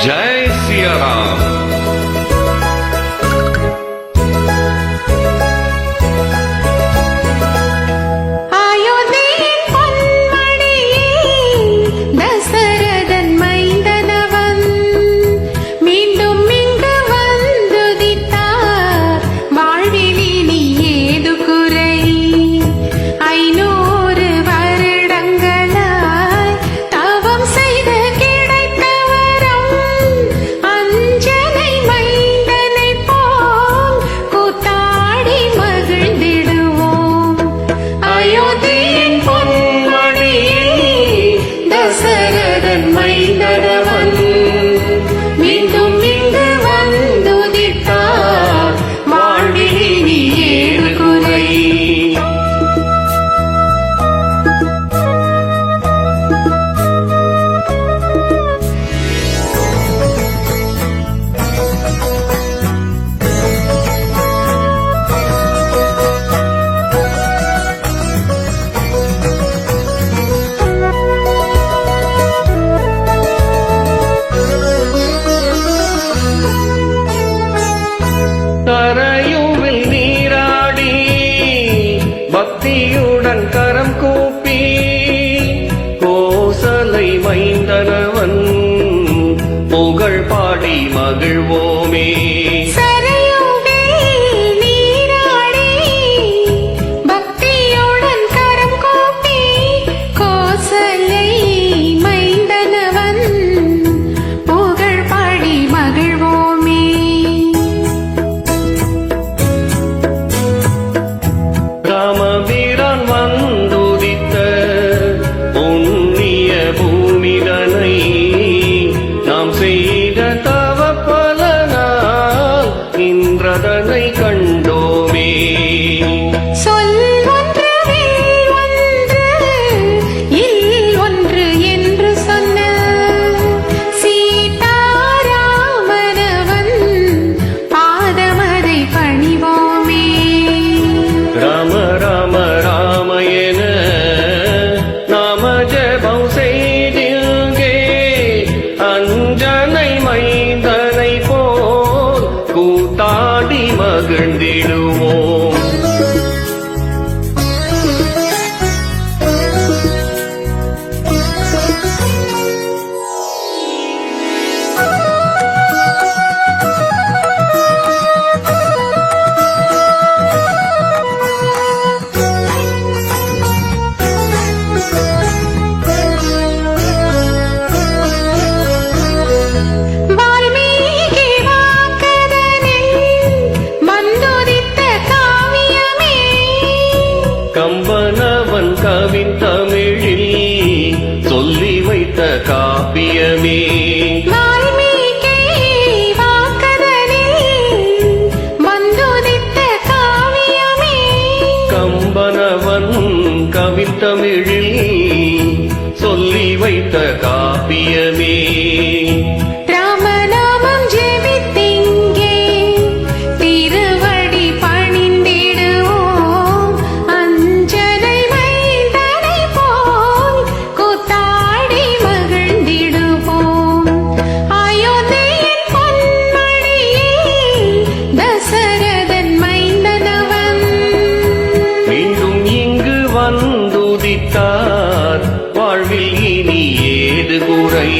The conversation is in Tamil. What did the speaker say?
जय सिया राम। கரையுவில் நீராடி பக்தியுடன் கரம் கூப்பி கோசலை மைந்தனவன் புகழ் பாடி மகிழ்வோமே. ராமவீரன் வந்துதித்த புண்ணிய பூமிதனை நாம் செய்த தவ பலனால் இன்றதனை கண்டோமே. ராம ராம ராம என நாம ஜெபம் செய்தில்கே அஞ்சனை மைந்தனை போல் கூத்தாடி மகிழ்ந்திடுவோம். கம்பனவன் கவின் தமிழில் சொல்லி வைத்த காப்பியமே. கம்பனவன் கவின் தமிழில் சொல்லி வைத்த காப்பியமே. வந்துதித்தார் வாழ்வில் இனி ஏது குறை.